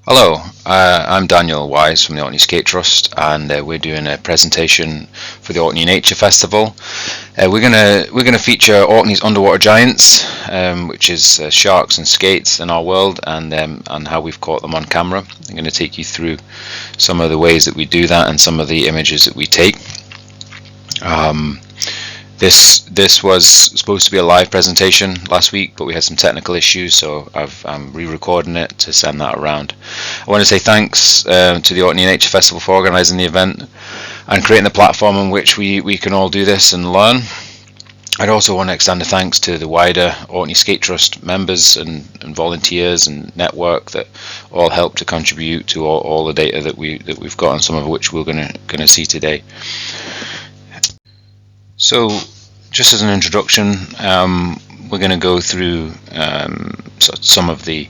Hello, I'm Daniel Wise from the Orkney Skate Trust, and we're doing a presentation for the Orkney Nature Festival. We're gonna feature Orkney's underwater giants, which is sharks and skates in our world, and how we've caught them on camera. I'm going to take you through some of the ways that we do that and some of the images that we take. This was supposed to be a live presentation last week, but we had some technical issues, so I'm re-recording it to send that around. I want to say thanks to the Orkney Nature Festival for organising the event and creating the platform on which we can all do this and learn. I'd also want to extend a thanks to the wider Orkney Skate Trust members and volunteers and network that all help to contribute to all the data that we've got, and some of which we're going to see today. So, just as an introduction, we're going to go through some of the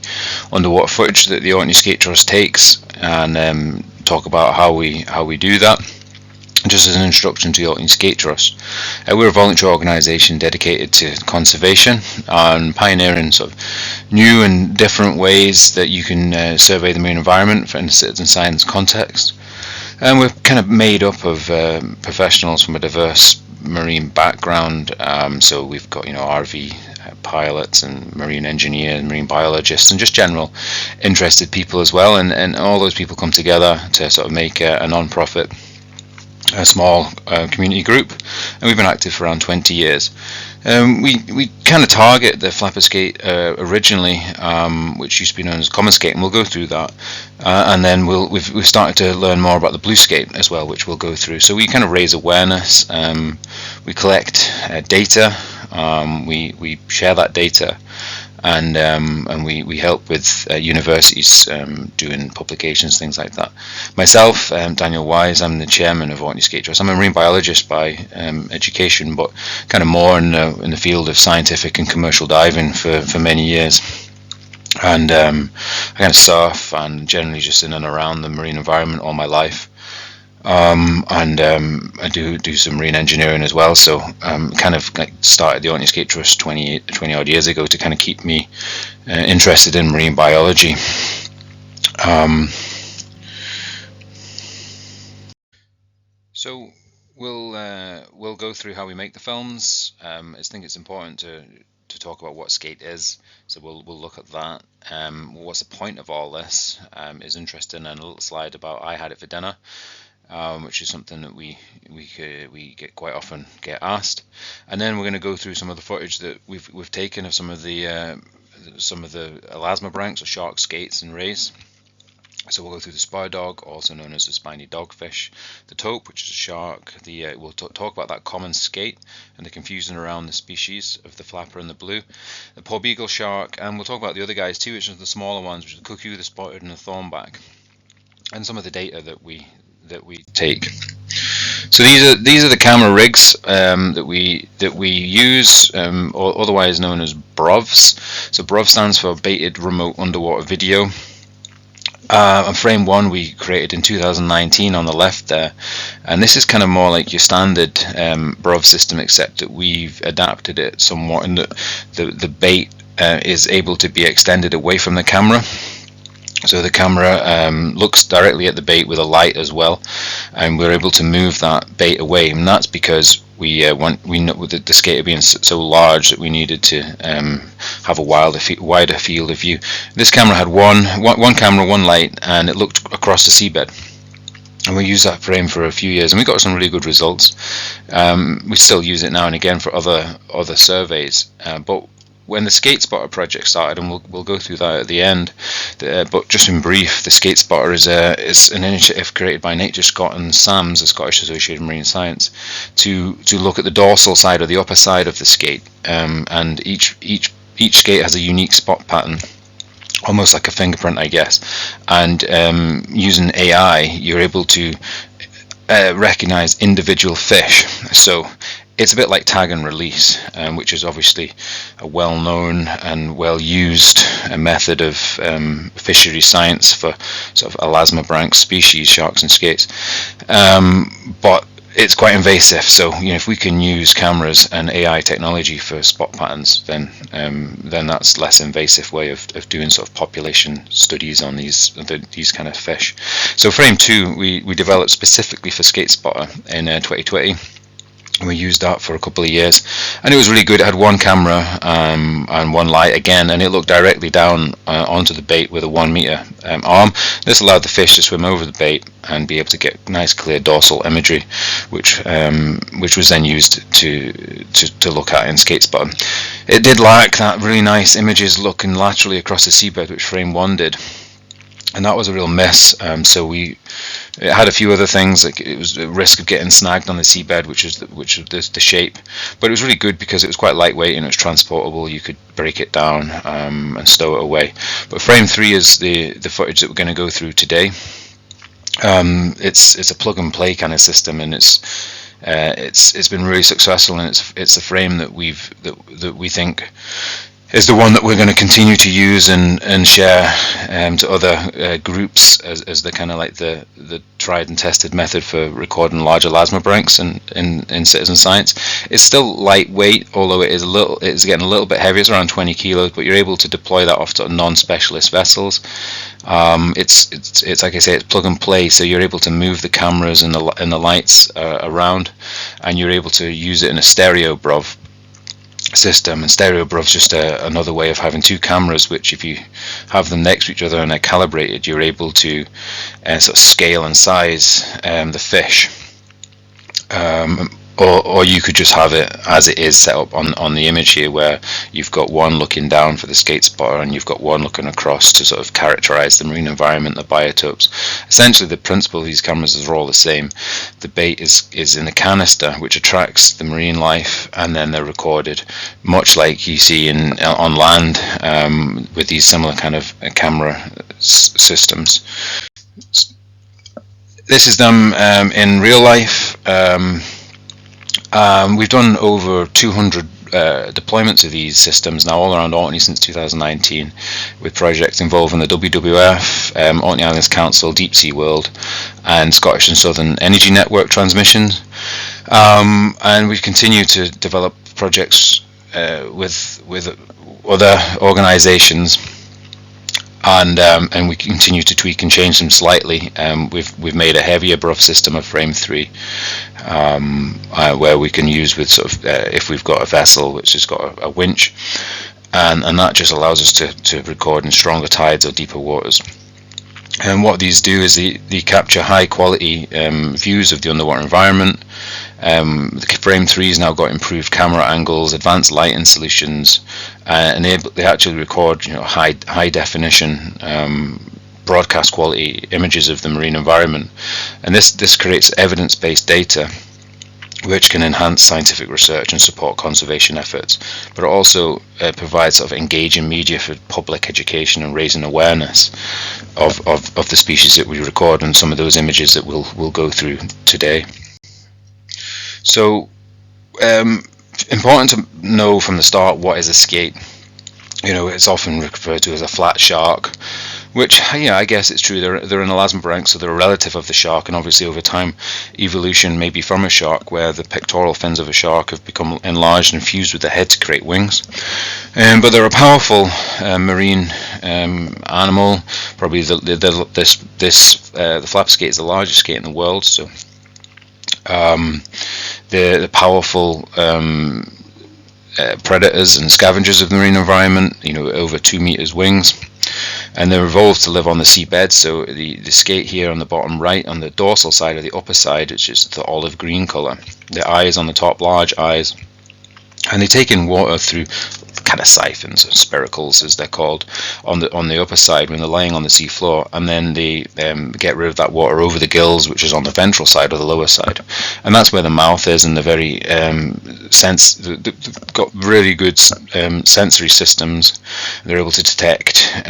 underwater footage that the Orkney Skate Trust takes, and talk about how we do that. Just as an introduction to the Orkney Skate Trust, we're a voluntary organisation dedicated to conservation and pioneering sort of new and different ways that you can survey the marine environment in a citizen science context. And we're kind of made up of professionals from a diverse marine background, so we've got RV pilots and marine engineers, marine biologists, and just general interested people as well, and all those people come together to sort of make a non-profit, a small community group, and we've been active for around 20 years. We kind of target the flapper skate originally, which used to be known as common skate, and we'll go through that, and then we've started to learn more about the blue skate as well, which we'll go through. So we kind of raise awareness, we collect data, we share that data, and we help with universities doing publications, things like that. Myself, Daniel Wise, I'm the chairman of Orkney Skate Trust. I'm a marine biologist by education, but kind of more in the field of scientific and commercial diving for many years. And I kind of surf and generally just in and around the marine environment all my life. I do some marine engineering as well, so kind of like started the Orkney Skate Trust 20 odd years ago to kind of keep me interested in marine biology. So we'll go through how we make the films. I think it's important to talk about what skate is, so we'll look at that. What's the point of all this is interesting, and a little slide about I had it for dinner, which is something that we get quite often get asked. And then we're going to go through some of the footage that we've taken of some of the elasmobranchs or shark skates and rays. So we'll go through the spur dog, also known as the spiny dogfish, the tope, which is a shark. We'll talk about that common skate and the confusion around the species of the flapper and the blue, the porbeagle shark, and we'll talk about the other guys too, which are the smaller ones, which are the cuckoo, the spotted, and the thornback, and some of the data that we take. So these are the camera rigs that we use, or otherwise known as BROVs. So BROV stands for Baited Remote Underwater Video. And frame one we created in 2019 on the left there, and this is kind of more like your standard BROV system, except that we've adapted it somewhat, and the bait is able to be extended away from the camera. So the camera looks directly at the bait with a light as well, and we're able to move that bait away, and that's because we know with the skater being so large that we needed to have a wider field of view. This camera had one camera, one light, and it looked across the seabed. And we used that frame for a few years, and we got some really good results. We still use it now and again for other surveys, but when the Skate Spotter project started, and we'll go through that at the end, but just in brief, the Skate Spotter is an initiative created by Nature Scotland and SAMS, the Scottish Association of Marine Science, to look at the dorsal side or the upper side of the skate, and each skate has a unique spot pattern, almost like a fingerprint, I guess, and using AI, you're able to recognize individual fish. So it's a bit like tag and release, which is obviously a well-known and well-used method of fishery science for sort of elasmobranch species, sharks and skates. But it's quite invasive. So if we can use cameras and AI technology for spot patterns, then that's less invasive way of doing sort of population studies on these kind of fish. So frame 2 we developed specifically for Skate Spotter in 2020. We used that for a couple of years, and it was really good. It had one camera and one light again, and it looked directly down onto the bait with a 1 meter arm. This allowed the fish to swim over the bait and be able to get nice clear dorsal imagery, which was then used to look at in Skate Spotter. It did lack that really nice images looking laterally across the seabed, which frame 1 did. And that was a real miss. So it had a few other things, like it was a risk of getting snagged on the seabed, which is the shape. But it was really good because it was quite lightweight and it was transportable. You could break it down and stow it away. But frame 3 is the footage that we're going to go through today. It's a plug and play kind of system, and it's been really successful, and it's a frame that we think is the one that we're going to continue to use and share to other groups as the kind of like the tried and tested method for recording larger elasmobranchs in citizen science. It's still lightweight, although it's getting a little bit heavier. It's around 20 kilos, but you're able to deploy that off to non-specialist vessels. It's like I say, it's plug and play, so you're able to move the cameras and the lights around, and you're able to use it in a stereo BROV system. And stereo BROV is just another way of having two cameras, which if you have them next to each other and they're calibrated, you're able to sort of scale and size the fish. Or you could just have it as it is set up on the image here, where you've got one looking down for the Skate Spotter and you've got one looking across to sort of characterize the marine environment, the biotopes. Essentially the principle of these cameras are all the same. The bait is in a canister which attracts the marine life, and then they're recorded much like you see on land with these similar kind of camera systems. This is them in real life. We've done over 200 deployments of these systems now all around Orkney since 2019, with projects involving the WWF, Orkney Islands Council, Deep Sea World, and Scottish and Southern Energy Network transmissions. And we continue to develop projects with other organisations. And we continue to tweak and change them slightly. We've made a heavier BROV system of frame 3, where we can use with sort of if we've got a vessel which has got a winch, and that just allows us to record in stronger tides or deeper waters. And what these do is they capture high quality views of the underwater environment. The frame 3 has now got improved camera angles, advanced lighting solutions, and they actually record high definition broadcast quality images of the marine environment. And this creates evidence-based data which can enhance scientific research and support conservation efforts, but it also provides sort of engaging media for public education and raising awareness of the species that we record, and some of those images that we'll go through today. So important to know from the start, what is a skate? It's often referred to as a flat shark, which, I guess it's true. They're an elasmobranch, so they're a relative of the shark, and obviously over time evolution may be from a shark, where the pectoral fins of a shark have become enlarged and fused with the head to create wings. But they're a powerful marine animal. Probably the flap skate is the largest skate in the world. So the powerful predators and scavengers of the marine environment, over 2 meters wings, and they're evolved to live on the seabed. So the skate here on the bottom right, on the dorsal side or the upper side, which is the olive green color, the eyes on the top, large eyes, and they take in water through kind of siphons, or spiracles as they're called, on the upper side when they're lying on the sea floor, and then they get rid of that water over the gills, which is on the ventral side or the lower side, and that's where the mouth is, and the very they've got really good sensory systems. They're able to detect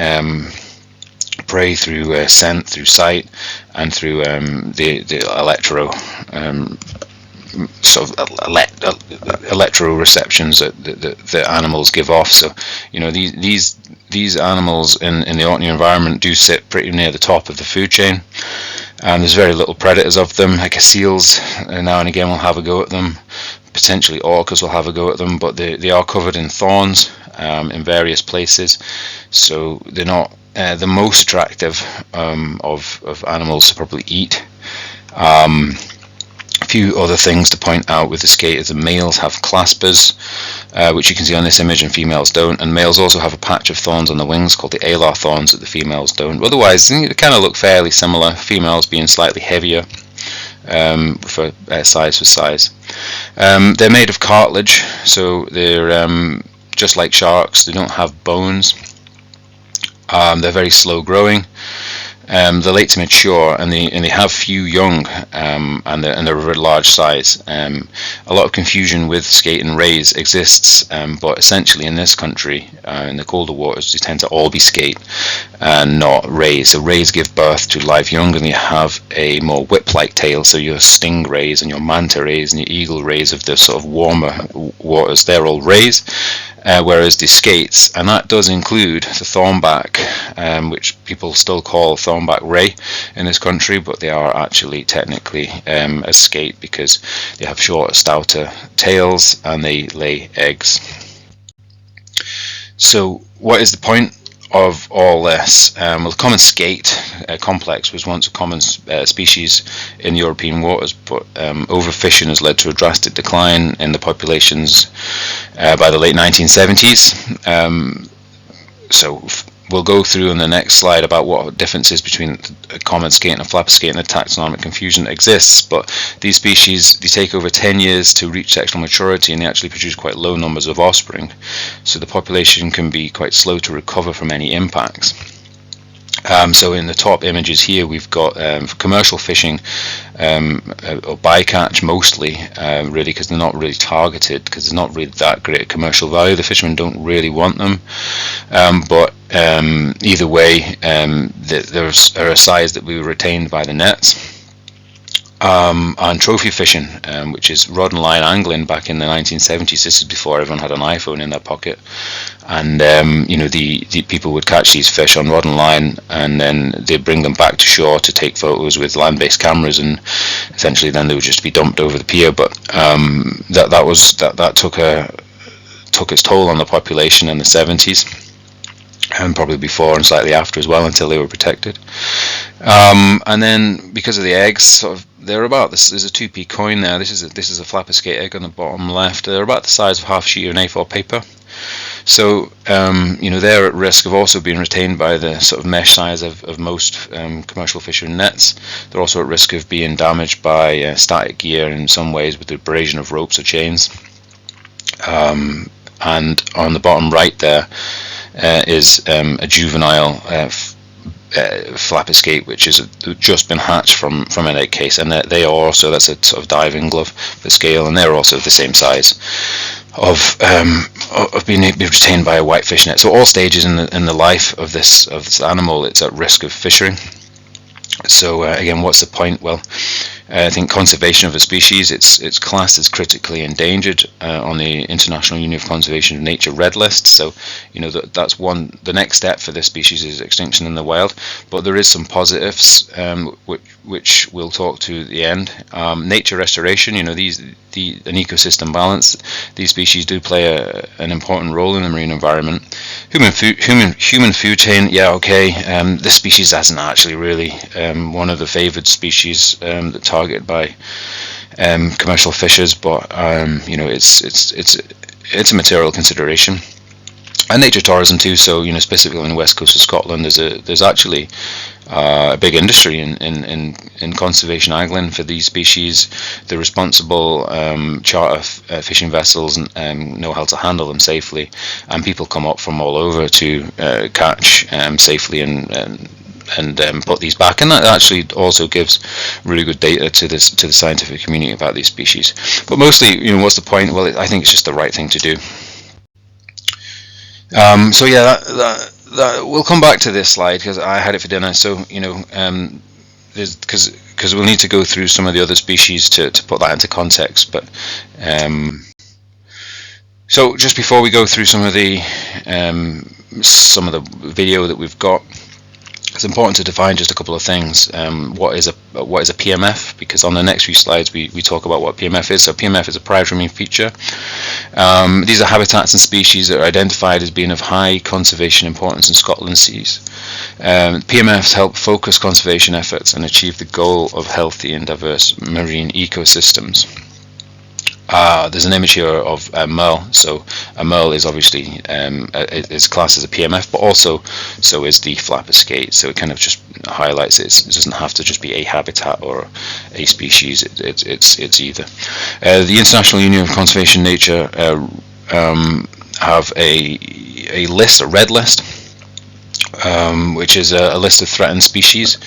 prey through scent, through sight, and through the electro sort of electroreceptions that animals give off. So these animals in the Orkney environment do sit pretty near the top of the food chain, There's very little predators of them, like seals now and again will have a go at them, potentially orcas will have a go at them, but they are covered in thorns in various places, so they're not the most attractive of animals to probably eat. A few other things to point out with the skate is the males have claspers, which you can see on this image, and females don't, and males also have a patch of thorns on the wings called the alar thorns that the females don't. Otherwise they kind of look fairly similar, females being slightly heavier for size. They're made of cartilage, so they're just like sharks, they don't have bones. They're very slow growing. They're late to mature, and they have few young, and they're of a large size. A lot of confusion with skate and rays exists, but essentially in this country, in the colder waters, they tend to all be skate and not rays. So rays give birth to live young, and they have a more whip-like tail. So your stingrays and your manta rays and your eagle rays of the sort of warmer waters, they're all rays. Whereas the skates, and that does include the thornback, which people still call thornback ray in this country, but they are actually technically a skate because they have shorter, stouter tails and they lay eggs. So what is the point of all this? Well, the common skate complex was once a common species in European waters, but overfishing has led to a drastic decline in the populations by the late 1970s. So we'll go through in the next slide about what differences between a common skate and a flapper skate and the taxonomic confusion that exists, but these species, they take over 10 years to reach sexual maturity, and they actually produce quite low numbers of offspring, so the population can be quite slow to recover from any impacts. So in the top images here we've got commercial fishing or bycatch mostly, really, because they're not really targeted, because there's not really that great commercial value. The fishermen don't really want them, but either way, there's a size that we were retained by the nets. And trophy fishing, which is rod and line angling back in the 1970s. This is before everyone had an iPhone in their pocket, and the people would catch these fish on rod and line, and then they'd bring them back to shore to take photos with land-based cameras, and essentially then they would just be dumped over the pier. But that took its toll on the population in the 70s. And probably before and slightly after as well, until they were protected. And then because of the eggs, sort of, they're about this. There's a 2p coin there. This is a flapper skate egg on the bottom left. They're about the size of half a sheet of A4 paper. So they're at risk of also being retained by the sort of mesh size of most commercial fishery nets. They're also at risk of being damaged by static gear in some ways with the abrasion of ropes or chains. And on the bottom right there is a juvenile flapper skate, which has just been hatched from an egg case, and they are also, that's a sort of diving glove for scale, and they're also the same size of being retained by a whitefish net. So all stages in the life of this animal, it's at risk of fishery. So again, what's the point? Well, I think conservation of a species, it's classed as critically endangered on the International Union of Conservation of Nature Red List. So that's the next step for this species is extinction in the wild. But there is some positives which we'll talk to at the end. Nature restoration, an ecosystem balance. These species do play an important role in the marine environment. Human food chain, yeah, okay. This species hasn't actually really one of the favoured species that targeted by commercial fishers, but it's a material consideration. And nature tourism too. So specifically on the west coast of Scotland, there's actually a big industry in conservation angling for these species. The responsible charter fishing vessels know how to handle them safely, and people come up from all over to catch safely and put these back, and that actually also gives really good data to the scientific community about these species. But mostly, what's the point? Well, I think it's just the right thing to do. So yeah, that we'll come back to this slide because I had it for dinner. So because we'll need to go through some of the other species to put that into context. But so just before we go through some of the video that we've got. It's important to define just a couple of things. What is a PMF? Because on the next few slides we talk about what PMF is. So PMF is a priority marine feature. These are habitats and species that are identified as being of high conservation importance in Scotland seas. PMFs help focus conservation efforts and achieve the goal of healthy and diverse marine ecosystems. There's an image here of a merle. So a merle is obviously is classed as a PMF, but also so is the flapper skate. So it kind of just highlights it. It doesn't have to just be a habitat or a species. It's either. The International Union of Conservation Nature have a list, a red list, which is a list of threatened species.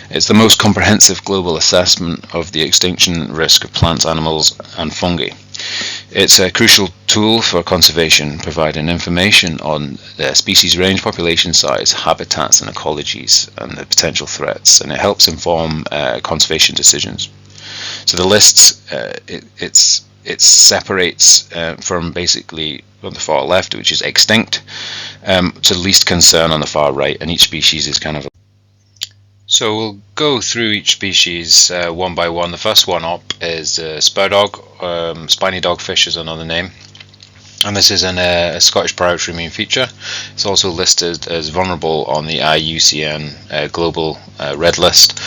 It's the most comprehensive global assessment of the extinction risk of plants, animals and fungi. It's a crucial tool for conservation, providing information on the species range, population size, habitats and ecologies and the potential threats, and it helps inform conservation decisions. So the lists, it separates from basically on the far left, which is extinct, to least concern on the far right, and each species is kind of. So we'll go through each species one by one. The first one up is spur dog, spiny dogfish is another name, and this is a Scottish priority marine feature. It's also listed as vulnerable on the IUCN global red list.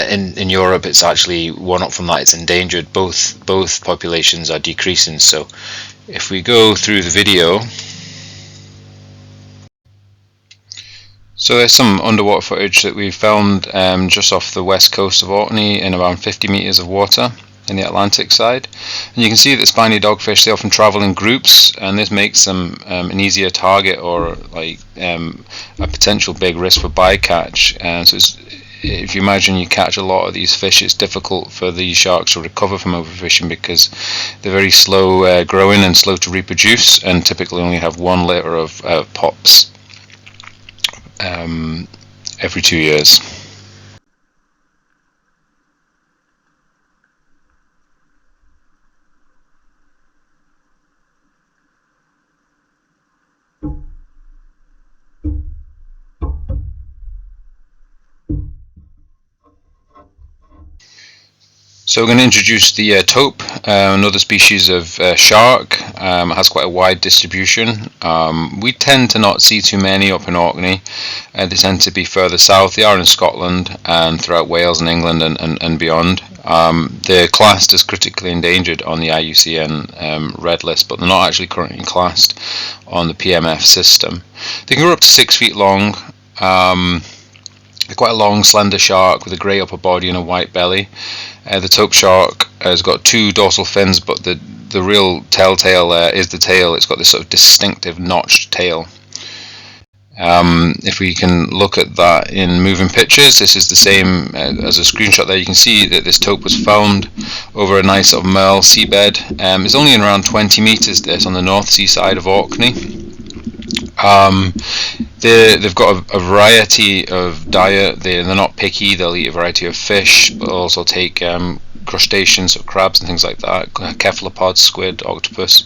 In Europe, it's actually one up from that. It's endangered. Both populations are decreasing. So if we go through the video. So there's some underwater footage that we filmed just off the west coast of Orkney in around 50 meters of water in the Atlantic side, and you can see that spiny dogfish, they often travel in groups, and this makes them an easier target or like a potential big risk for bycatch. So if you imagine you catch a lot of these fish, it's difficult for the sharks to recover from overfishing because they're very slow growing and slow to reproduce, and typically only have one litter of pups every 2 years. So we're going to introduce the tope, another species of shark. Has quite a wide distribution. We tend to not see too many up in Orkney. They tend to be further south. They are in Scotland and throughout Wales and England and beyond. They're classed as critically endangered on the IUCN red list, but they're not actually currently classed on the PMF system. They can grow up to 6 feet long. They're quite a long, slender shark with a grey upper body and a white belly. The tope shark has got 2 dorsal fins, but the real telltale is the tail. It's got this sort of distinctive notched tail. If we can look at that in moving pictures, this is the same as a screenshot there. You can see that this tope was found over a nice sort of merle seabed. It's only in around 20 metres this on the North Sea side of Orkney. They've got a variety of diet. They're not picky. They'll eat a variety of fish, but also take crustaceans, so crabs and things like that, cephalopods, squid, octopus,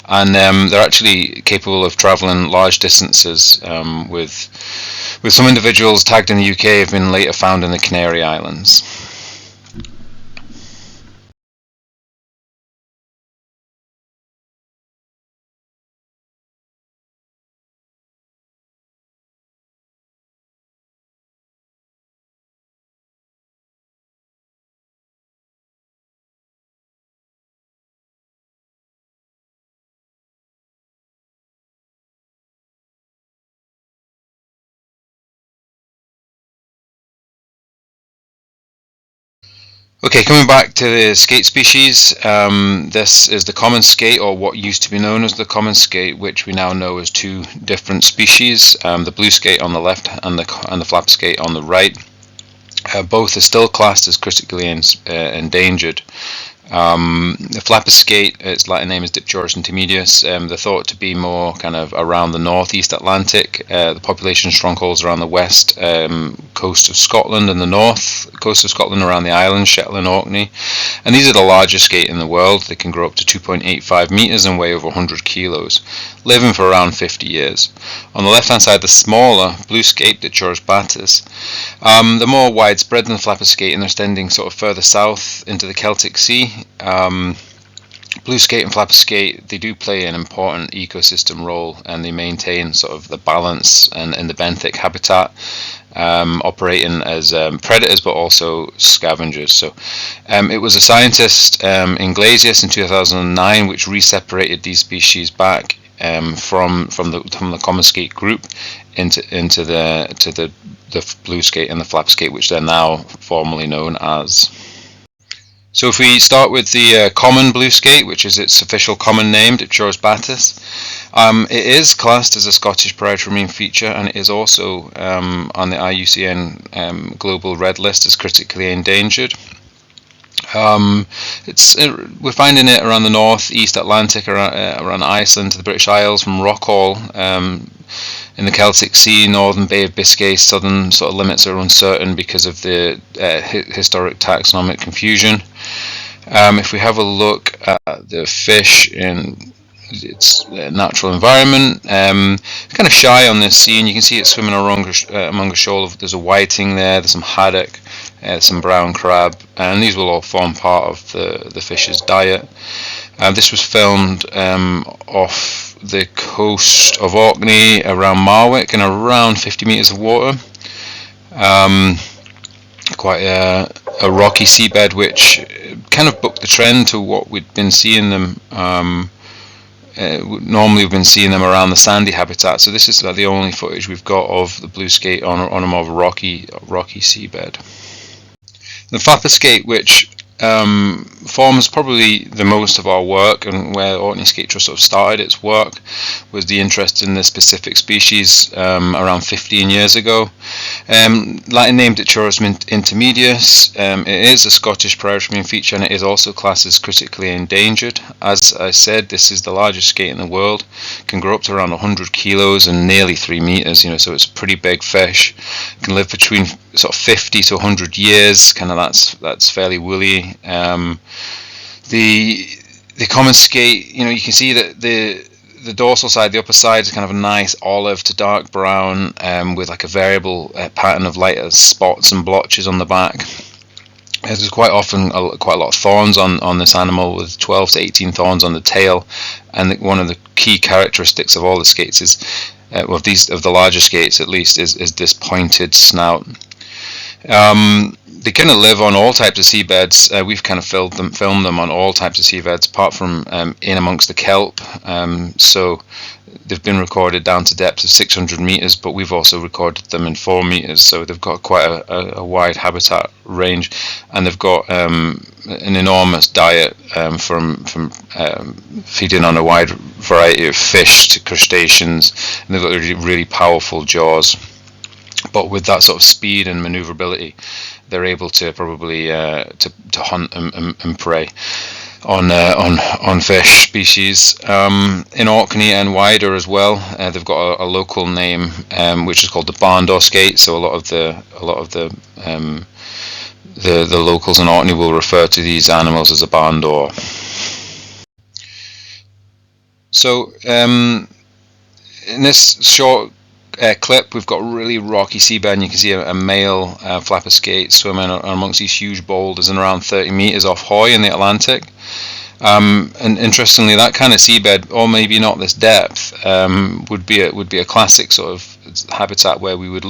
and they're actually capable of travelling large distances. With some individuals tagged in the UK have been later found in the Canary Islands. Okay, coming back to the skate species, this is the common skate, or what used to be known as the common skate, which we now know as 2 different species, the blue skate on the left and the flapper skate on the right. Both are still classed as critically endangered. The flapper skate, its Latin name is Dipterus intermedius. They're thought to be more kind of around the northeast Atlantic. The population strongholds around the west coast of Scotland and the north coast of Scotland around the islands, Shetland, Orkney. And these are the largest skate in the world. They can grow up to 2.85 meters and weigh over 100 kilos, living for around 50 years. On the left hand side, the smaller blue skate, Dipterus batis. They're more widespread than the flapper skate, and they're extending sort of further south into the Celtic Sea. Blue skate and flapper skate, they do play an important ecosystem role, and they maintain sort of the balance and in the benthic habitat, operating as predators but also scavengers. So it was a scientist in Glazius in 2009 which reseparated these species back from the common skate group into the blue skate and the flapper skate, which they're now formally known as. So if we start with the common blue skate, which is its official common name, Dipterus batis, it is classed as a Scottish Priority Marine Feature, and it is also on the IUCN Global Red List as critically endangered. We're finding it around the north-east Atlantic, around Iceland to the British Isles, from Rockall, in the Celtic Sea, northern Bay of Biscay. Southern sort of limits are uncertain because of the historic taxonomic confusion. If we have a look at the fish in its natural environment, it's kind of shy on this scene. You can see it swimming among a shoal. There's a whiting there, there's some haddock, some brown crab, and these will all form part of the fish's diet. This was filmed off the coast of Orkney around Marwick in around 50 meters of water. Quite a rocky seabed, which kind of booked the trend to what we'd been seeing them. Normally we've been seeing them around the sandy habitat, so this is the only footage we've got of the blue skate on a more rocky seabed. The flapper skate, which forms probably the most of our work, and where Orkney Skate Trust sort of started its work, was the interest in this specific species around 15 years ago. Latin name Dipterus intermedius. It is a Scottish Priority Marine Feature, and it is also classed as critically endangered. As I said, this is the largest skate in the world. Can grow up to around 100 kilos and nearly 3 meters. So it's a pretty big fish. Can live between sort of 50 to 100 years. Kind of that's fairly woolly. The common skate, you can see that the dorsal side, the upper side, is kind of a nice olive to dark brown, with like a variable pattern of lighter spots and blotches on the back. There's quite often quite a lot of thorns on this animal, with 12 to 18 thorns on the tail. And one of the key characteristics of all the skates is, of the larger skates at least, is this pointed snout. They kind of live on all types of seabeds. We've kind of filmed them on all types of seabeds, apart from in amongst the kelp. So they've been recorded down to depths of 600 meters, but we've also recorded them in 4 meters. So they've got quite a wide habitat range, and they've got an enormous diet from feeding on a wide variety of fish to crustaceans, and they've got really, really powerful jaws. But with that sort of speed and maneuverability, they're able to probably to hunt and prey on fish species. In Orkney and wider as well, they've got a local name which is called the barn door skate. So a lot of the locals in Orkney will refer to these animals as a barn door. So in this short clip, we've got a really rocky seabed, and you can see a male flapper skate swimming amongst these huge boulders and around 30 meters off Hoy in the Atlantic. And interestingly, that kind of seabed, or maybe not this depth, would be a classic sort of habitat where we would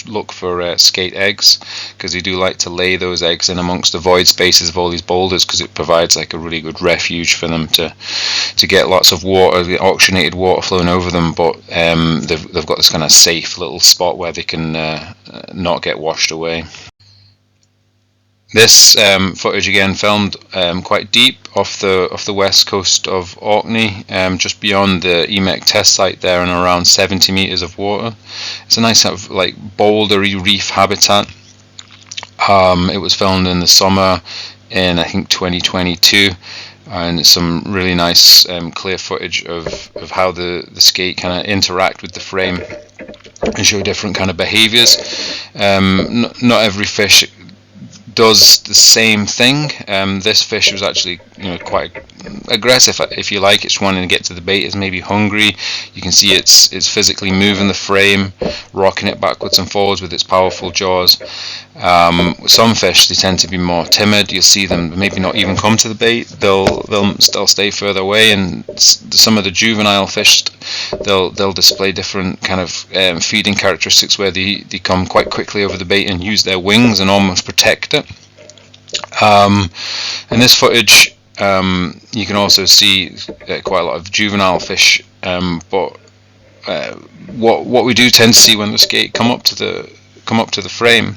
look for skate eggs, because they do like to lay those eggs in amongst the void spaces of all these boulders, because it provides like a really good refuge for them to get lots of water, the oxygenated water flowing over them, but they've got this kind of safe little spot where they can not get washed away. This footage again filmed quite deep off the west coast of Orkney, just beyond the EMEC test site there, and around 70 meters of water. It's a nice sort of like bouldery reef habitat. It was filmed in the summer in I think 2022. and some really nice clear footage of how the skate kind of interact with the frame and show different kind of behaviors. Not every fish does the same thing. This fish was actually, quite aggressive, if you like. It's wanting to get to the bait. It's maybe hungry. You can see it's physically moving the frame, rocking it backwards and forwards with its powerful jaws. Some fish, they tend to be more timid. You'll see them maybe not even come to the bait. They'll stay further away. And some of the juvenile fish, they'll display different kind of feeding characteristics where they come quite quickly over the bait and use their wings and almost protect it. In this footage, you can also see quite a lot of juvenile fish, but what we do tend to see when the skate come up to the frame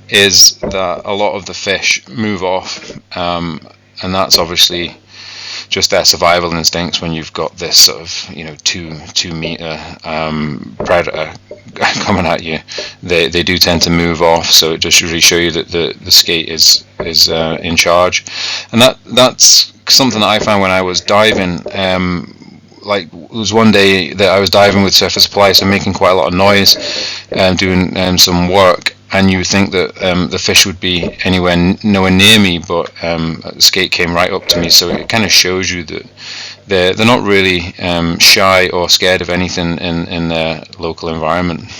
is that a lot of the fish move off, and that's obviously just their survival instincts. When you've got this sort of 2 meter predator coming at you, they do tend to move off. So it just really show you that the skate is in charge, and that's something that I found when I was diving. Like, it was one day that I was diving with surface supply, so making quite a lot of noise, doing some work, and you would think that the fish would be nowhere near me, but the skate came right up to me. So it kind of shows you that they're not really shy or scared of anything in their local environment.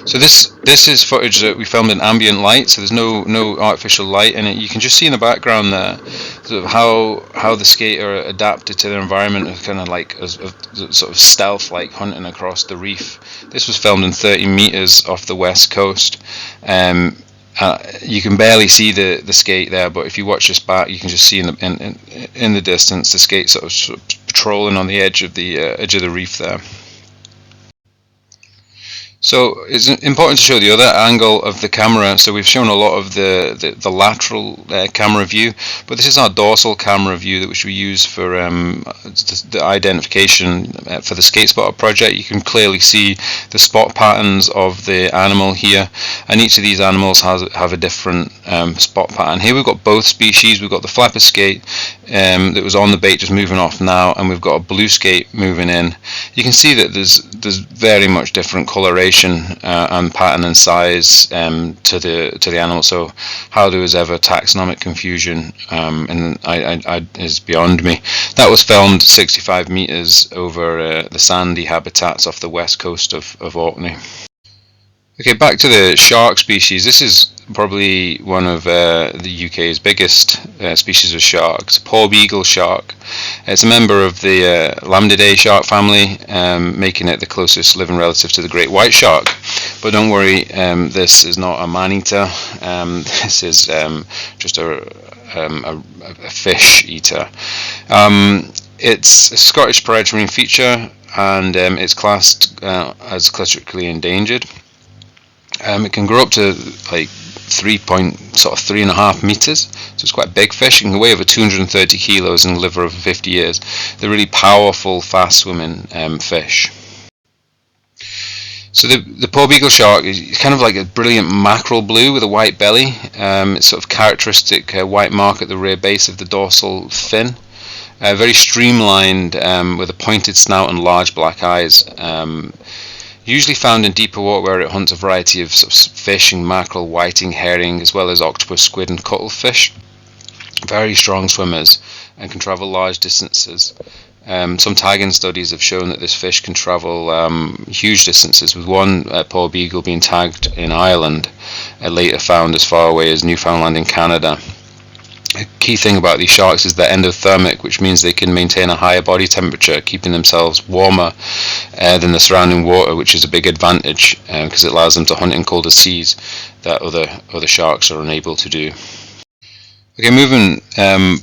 So this is footage that we filmed in ambient light, so there's no artificial light in it. You can just see in the background there sort of how the skate are adapted to their environment, kind of like sort of stealth, like hunting across the reef. This was filmed in 30 meters off the west coast. You can barely see the skate there, but if you watch this back, you can just see in the distance the skate sort of patrolling on the edge of the reef there. So it's important to show the other angle of the camera. So we've shown a lot of the lateral camera view, but this is our dorsal camera view which we use for the identification for the skate spotter project. You can clearly see the spot patterns of the animal here, and each of these animals have a different spot pattern. Here we've got both species. We've got the flapper skate that was on the bait just moving off now, and we've got a blue skate moving in. You can see that there's very much different coloration and pattern and size to the animal. So how there was ever taxonomic confusion is beyond me. That was filmed 65 meters over the sandy habitats off the west coast of Orkney. Okay, back to the shark species. This is probably one of the UK's biggest species of sharks, porbeagle shark. It's a member of the Lambdidae shark family, making it the closest living relative to the great white shark. But don't worry, this is not a man-eater. This is just a fish eater. It's a Scottish predatory feature, and it's classed as critically endangered. It can grow up to like 3.5 meters, so it's quite a big fish. It can weigh over 230 kilos and live for over 50 years. They're really powerful, fast swimming fish. So the porbeagle shark is kind of like a brilliant mackerel blue with a white belly. It's sort of characteristic white mark at the rear base of the dorsal fin. Very streamlined, with a pointed snout and large black eyes. Usually found in deeper water where it hunts a variety of sort of fish, mackerel, whiting, herring, as well as octopus, squid and cuttlefish. Very strong swimmers and can travel large distances. Some tagging studies have shown that this fish can travel huge distances, with one porbeagle being tagged in Ireland, later found as far away as Newfoundland in Canada. A key thing about these sharks is they're endothermic, which means they can maintain a higher body temperature, keeping themselves warmer than the surrounding water, which is a big advantage because it allows them to hunt in colder seas that other sharks are unable to do. Okay, moving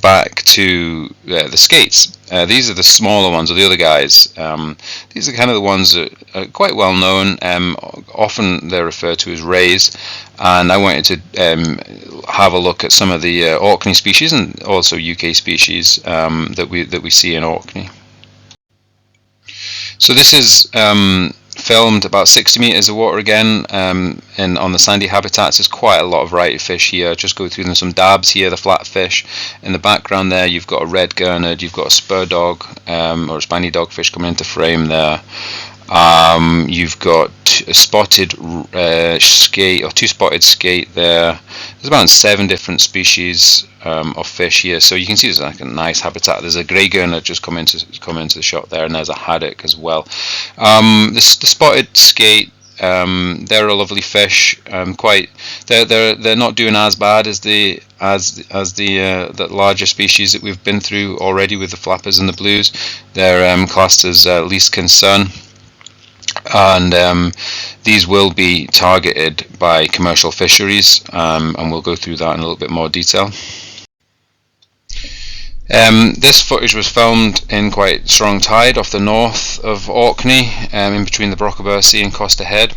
back to the skates. These are the smaller ones, or the other guys. These are kind of the ones that are quite well known. Often they're referred to as rays, and I wanted to have a look at some of the Orkney species and also UK species that we see in Orkney. So this is filmed about 60 meters of water again, and on the sandy habitats. There's quite a lot of variety of fish here. Just go through them. Some dabs here, the flatfish. In the background there, you've got a red gurnard, you've got a spur dog or a spiny dogfish coming into frame there. You've got a spotted skate, or two spotted skate there. There's about 7 different species of fish here, so you can see there's like a nice habitat. There's a grey gurnard just come into the shot there, and there's a haddock as well. The spotted skate, they're a lovely fish. They're not doing as bad as the larger species that we've been through already with the flappers and the blues. They're classed as least concern. And these will be targeted by commercial fisheries, and we'll go through that in a little bit more detail. This footage was filmed in quite strong tide off the north of Orkney, in between the Brockaburr Sea and Costa Head,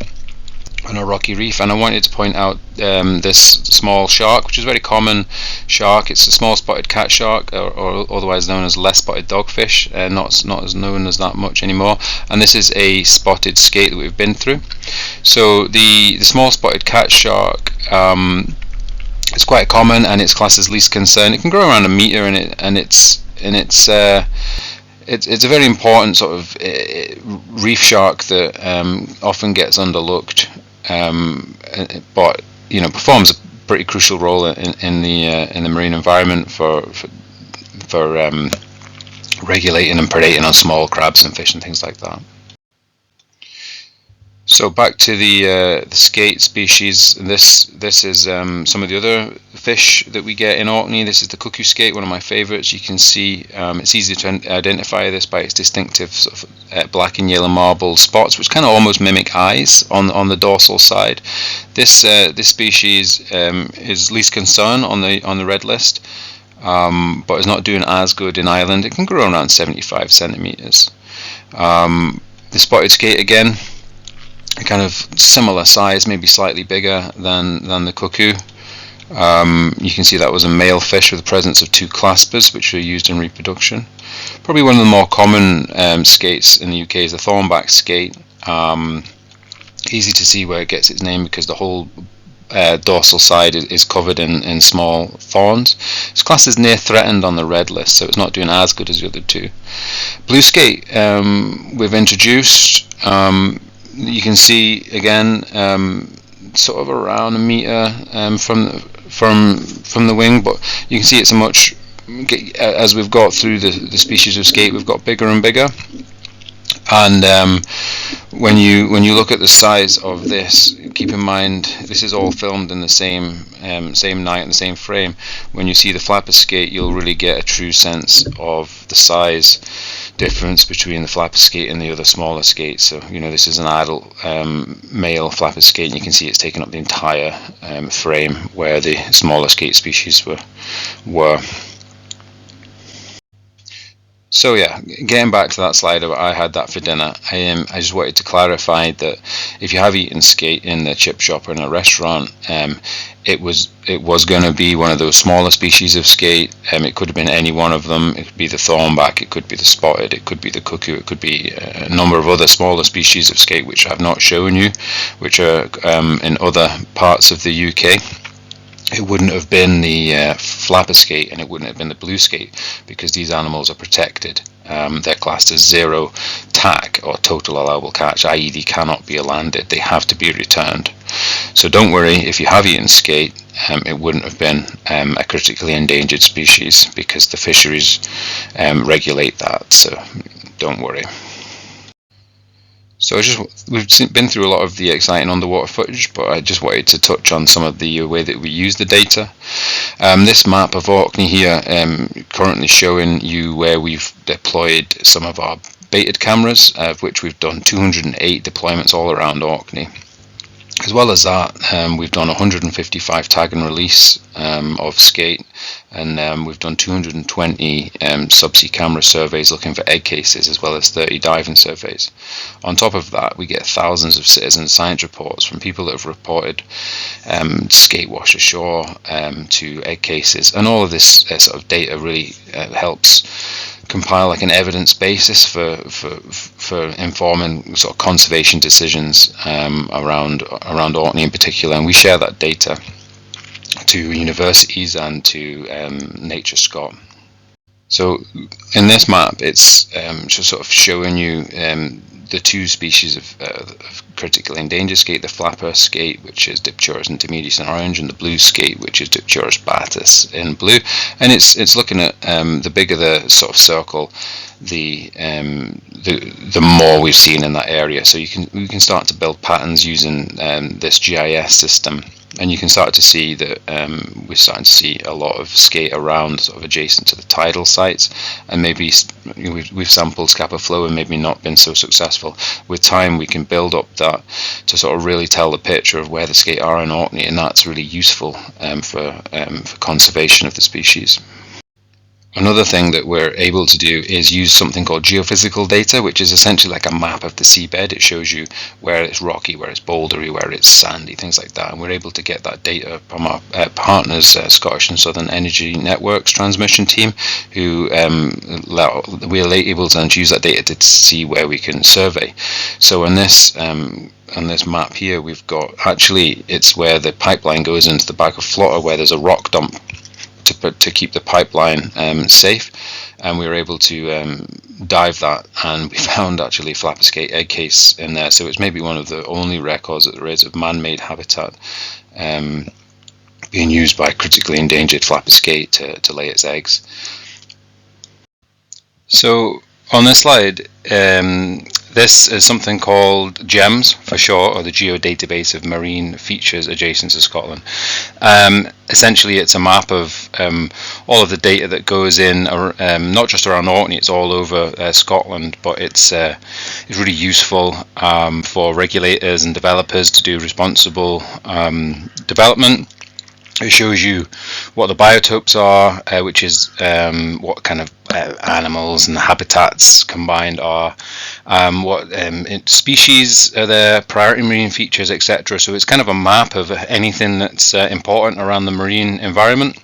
on a rocky reef. And I wanted to point out this small shark, which is a very common shark. It's a small spotted cat shark, or otherwise known as less spotted dogfish, not as known as that much anymore. And this is a spotted skate that we've been through. So the small spotted cat shark, it's quite common, and it's classed as least concern. It can grow around a meter, and it's a very important sort of reef shark that often gets underlooked, but performs a pretty crucial role in the marine environment for regulating and predating on small crabs and fish and things like that. So back to the skate species. This is some of the other fish that we get in Orkney. This is the cuckoo skate, one of my favourites. You can see it's easy to identify this by its distinctive sort of black and yellow marble spots, which kind of almost mimic eyes on the dorsal side. This species is least concern on the red list, but is not doing as good in Ireland. It can grow around 75 centimetres. The spotted skate again, a kind of similar size, maybe slightly bigger than the cuckoo. You can see that was a male fish with the presence of 2 claspers, which are used in reproduction. Probably one of the more common skates in the UK is the thornback skate. Easy to see where it gets its name, because the whole dorsal side is covered in small thorns. It's classed as near threatened on the red list, so it's not doing as good as the other 2. Blue skate we've introduced. You can see again, sort of around a meter from the wing, but you can see it's a much, as we've got through the species of skate, we've got bigger and bigger. And when you look at the size of this, keep in mind this is all filmed in the same night in the same frame. When you see the flapper skate, you'll really get a true sense of the size difference between the flapper skate and the other smaller skates. So this is an adult male flapper skate, and you can see it's taken up the entire frame, where the smaller skate species were. So yeah, getting back to that slide of I had that for dinner, I just wanted to clarify that if you have eaten skate in the chip shop or in a restaurant, it was going to be one of those smaller species of skate. It could have been any one of them. It could be the thornback, it could be the spotted, it could be the cuckoo, it could be a number of other smaller species of skate which I've not shown you, which are in other parts of the UK. It wouldn't have been the flapper skate, and it wouldn't have been the blue skate, because these animals are protected. They're classed as zero TAC, or total allowable catch, i.e. they cannot be landed, they have to be returned. So don't worry, if you have eaten skate, it wouldn't have been a critically endangered species, because the fisheries regulate that, so don't worry. So we've been through a lot of the exciting underwater footage, but I just wanted to touch on some of the way that we use the data. This map of Orkney here, currently showing you where we've deployed some of our baited cameras, of which we've done 208 deployments all around Orkney. As well as that, we've done 155 tag and release of skate, and we've done 220 subsea camera surveys looking for egg cases, as well as 30 diving surveys. On top of that, we get thousands of citizen science reports from people that have reported skate wash ashore to egg cases, and all of this sort of data really helps compile like an evidence basis for informing sort of conservation decisions around Orkney in particular, and we share that data to universities and to Nature Scot. So in this map, it's just sort of showing you the two species of critically endangered skate: the flapper skate, which is Dipterus intermedius in orange, and the blue skate, which is Dipterus batis in blue. And it's looking at the bigger the sort of circle, the more we've seen in that area. So we can start to build patterns using this GIS system. And you can start to see that we're starting to see a lot of skate around, sort of adjacent to the tidal sites, and maybe we've sampled scapa flow and maybe not been so successful. With time, we can build up that to sort of really tell the picture of where the skate are in Orkney, and that's really useful for conservation of the species. Another thing that we're able to do is use something called geophysical data, which is essentially like a map of the seabed. It shows you where it's rocky, where it's bouldery, where it's sandy, things like that. And we're able to get that data from our partners, Scottish and Southern Energy Networks transmission team, who we're able to use that data to see where we can survey. So on this map here, we've got, actually, it's where the pipeline goes into the back of Flotter, where there's a rock dump to keep the pipeline safe, and we were able to dive that, and we found actually flapper skate egg case in there. So it's maybe one of the only records that there is of man-made habitat being used by critically endangered flapper skate to lay its eggs. So on this slide, this is something called GEMS for short, or the Geodatabase of Marine Features Adjacent to Scotland. Essentially, it's a map of all of the data that goes in, not just around Orkney, it's all over Scotland, but it's really useful for regulators and developers to do responsible development. It shows you what the biotopes are, which is what kind of animals and habitats combined are, what species are there, priority marine features, etc. So it's kind of a map of anything that's important around the marine environment.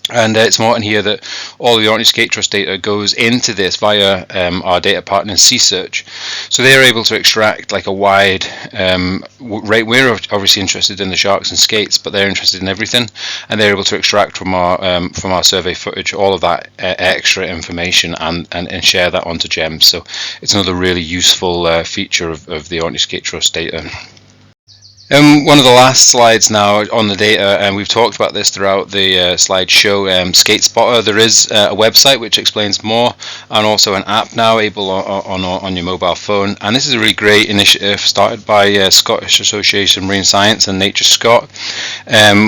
And it's important here that all the Orkney Skate Trust data goes into this via our data partner CSearch. So they're able to extract like a wide, we're obviously interested in the sharks and skates, but they're interested in everything, and they're able to extract from our survey footage all of that extra information and share that onto GEMS. So it's another really useful feature of the Orkney Skate Trust data. One of the last slides now on the data, and we've talked about this throughout the slideshow, Skate Spotter. There is a website which explains more, and also an app now able on your mobile phone. And this is a really great initiative started by Scottish Association Marine Science and Nature Scot,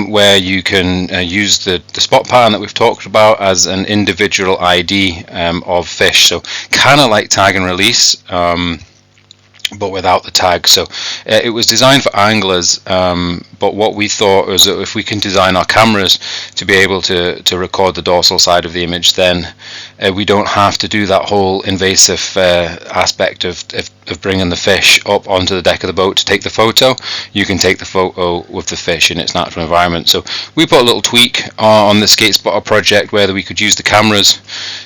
where you can use the spot pattern that we've talked about as an individual ID of fish. So kind of like tag and release, but without the tag. So it was designed for anglers, but what we thought was that if we can design our cameras to be able to record the dorsal side of the image, then we don't have to do that whole invasive aspect of bringing the fish up onto the deck of the boat to take the photo. You can take the photo with the fish in its natural environment. So we put a little tweak on the Skate Spotter project where we could use the cameras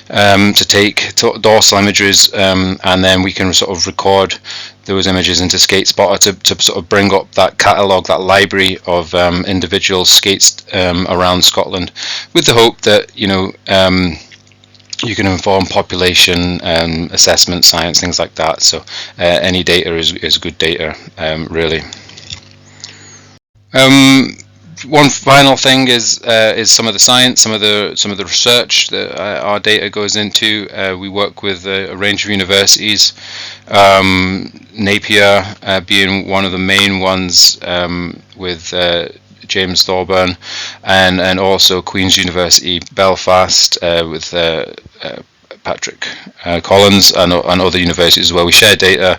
to take dorsal images, and then we can sort of record those images into Skate Spotter to sort of bring up that catalogue, that library of individual skates around Scotland, with the hope that you can inform population assessment, science, things like that. So any data is good data, really. One final thing is some of the science, some of the research that our data goes into. We work with a range of universities, Napier being one of the main ones, with James Thorburn, and also Queen's University Belfast with Patrick Collins and other universities as well. We share data,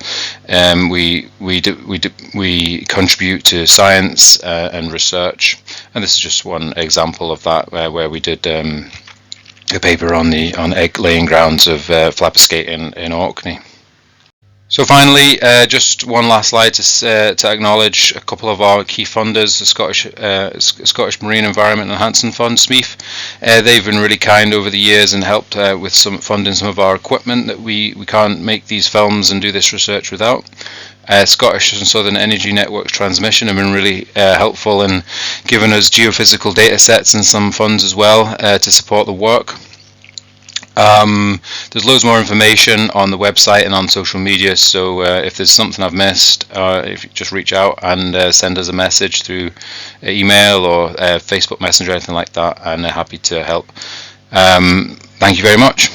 we contribute to science and research, and this is just one example of that, where we did a paper on egg laying grounds of flapper skate in Orkney. So finally, just one last slide to acknowledge a couple of our key funders, the Scottish Marine Environment Enhancement Fund, SMEF. They've been really kind over the years and helped with some funding some of our equipment that we can't make these films and do this research without. Scottish and Southern Energy Networks Transmission have been really helpful in giving us geophysical data sets and some funds as well to support the work. There's loads more information on the website and on social media, so if there's something I've missed, if you just reach out and send us a message through email or Facebook Messenger or anything like that, and happy to help. Thank you very much.